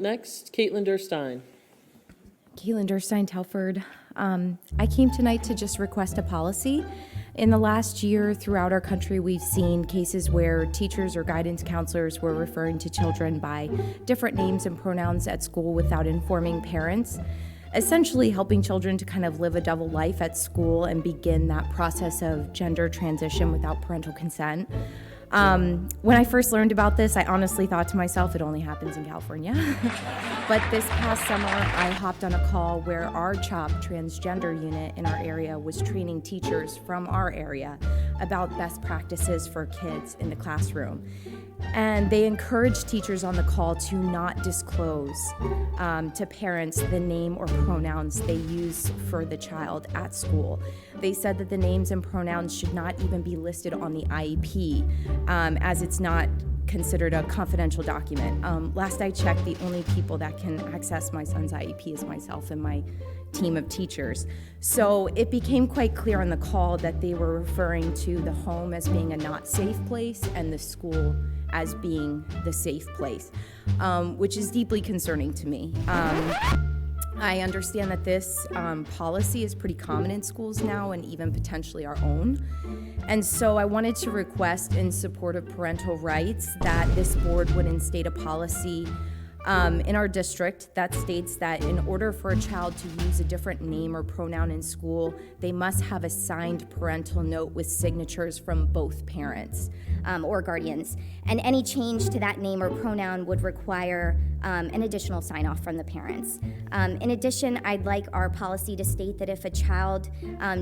Next, Caitlin Derstine. Caitlin Derstine, Telford. I came tonight to just request a policy. In the last year, throughout our country, we've seen cases where teachers or guidance counselors were referring to children by different names and pronouns at school without informing parents, essentially helping children to kind of live a double life at school and begin that process of gender transition without parental consent. When I first learned about this, I honestly thought to myself, it only happens in California. But this past summer, I hopped on a call where our CHOP transgender unit in our area was training teachers from our area about best practices for kids in the classroom. And they encouraged teachers on the call to not disclose to parents the name or pronouns they use for the child at school. They said that the names and pronouns should not even be listed on the IEP, as it's not considered a confidential document. Last I checked, the only people that can access my son's IEP is myself and my team of teachers. So it became quite clear on the call that they were referring to the home as being a not safe place and the school as being the safe place, which is deeply concerning to me. I understand that this policy is pretty common in schools now and even potentially our own. And so I wanted to request in support of parental rights that this board would instate a policy in our district that states that in order for a child to use a different name or pronoun in school, they must have a signed parental note with signatures from both parents or guardians. And any change to that name or pronoun would require an additional sign-off from the parents. In addition, I'd like our policy to state that if a child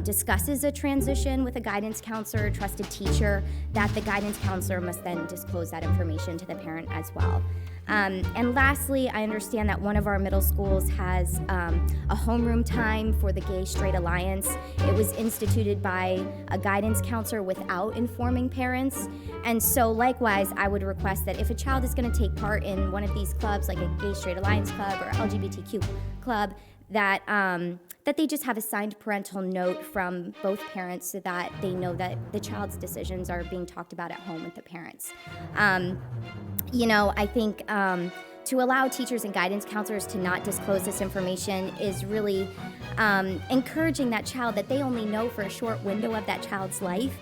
discusses a transition with a guidance counselor or trusted teacher, that the guidance counselor must then disclose that information to the parent as well. And lastly, I understand that one of our middle schools has a homeroom time for the Gay-Straight Alliance. It was instituted by a guidance counselor without informing parents. And so likewise, I would request that if a child is going to take part in one of these clubs, like a Gay-Straight Alliance club or LGBTQ club, that they just have a signed parental note from both parents so that they know that the child's decisions are being talked about at home with the parents. I think to allow teachers and guidance counselors to not disclose this information is really encouraging that child that they only know for a short window of that child's life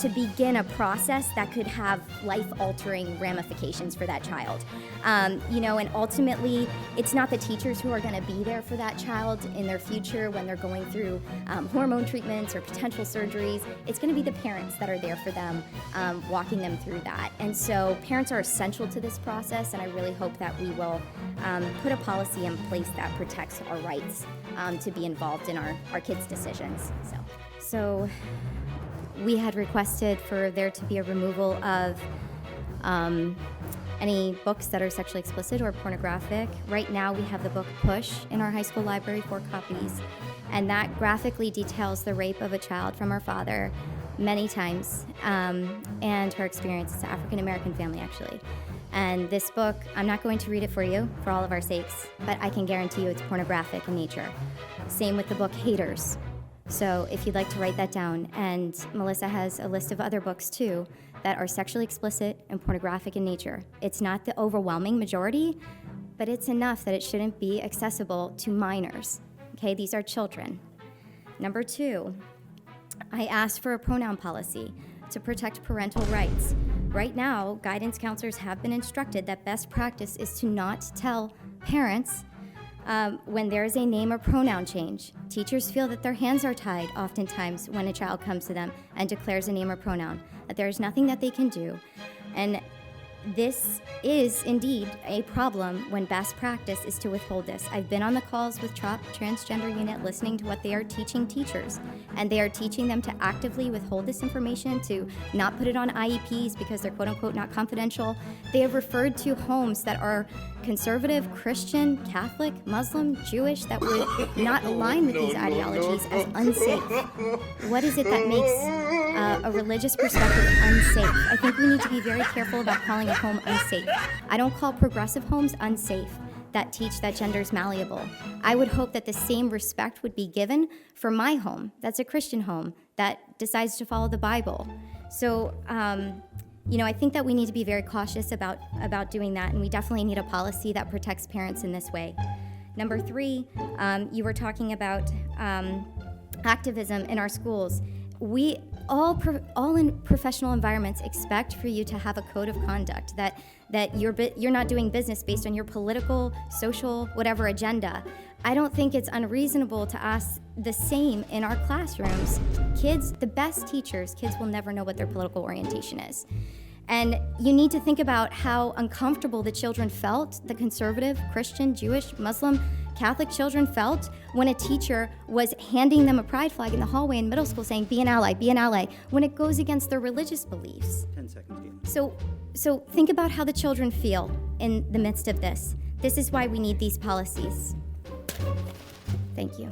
to begin a process that could have life-altering ramifications for that child. And ultimately, it's not the teachers who are going to be there for that child in their future when they're going through hormone treatments or potential surgeries. It's going to be the parents that are there for them, walking them through that. And so parents are essential to this process, and I really hope that we will put a policy in place that protects our rights to be involved in our kids' decisions. So we had requested for there to be a removal of any books that are sexually explicit or pornographic. Right now we have the book Push in our high school library, 4 copies, and that graphically details the rape of a child from her father many times, and her experience. It's an African-American family, actually. And this book, I'm not going to read it for you, for all of our sakes, but I can guarantee you it's pornographic in nature. Same with the book Haters. So if you'd like to write that down. And Melissa has a list of other books, too, that are sexually explicit and pornographic in nature. It's not the overwhelming majority, but it's enough that it shouldn't be accessible to minors. Okay, these are children. Number 2, I asked for a pronoun policy to protect parental rights. Right now, guidance counselors have been instructed that best practice is to not tell parents when there is a name or pronoun change. Teachers feel that their hands are tied oftentimes when a child comes to them and declares a name or pronoun, that there is nothing that they can do. And this is indeed a problem when best practice is to withhold this. I've been on the calls with CHOP Transgender Unit listening to what they are teaching teachers, and they are teaching them to actively withhold this information, to not put it on IEPs because they're quote-unquote not confidential. They have referred to homes that are conservative, Christian, Catholic, Muslim, Jewish, that would not align with these ideologies as unsafe. What is it that makes a religious perspective unsafe? I think we need to be very careful about calling a home unsafe. I don't call progressive homes unsafe that teach that gender is malleable. I would hope that the same respect would be given for my home, that's a Christian home, that decides to follow the Bible. So, I think that we need to be very cautious about doing that, and we definitely need a policy that protects parents in this way. Number 3, you were talking about activism in our schools. We all in professional environments expect for you to have a code of conduct, that you're not doing business based on your political, social, whatever agenda. I don't think it's unreasonable to ask the same in our classrooms. Kids, the best teachers, kids will never know what their political orientation is. And you need to think about how uncomfortable the children felt, the conservative, Christian, Jewish, Muslim, Catholic children felt when a teacher was handing them a pride flag in the hallway in middle school saying, be an ally, when it goes against their religious beliefs. 10 seconds, Gabe. So think about how the children feel in the midst of this. This is why we need these policies. Thank you.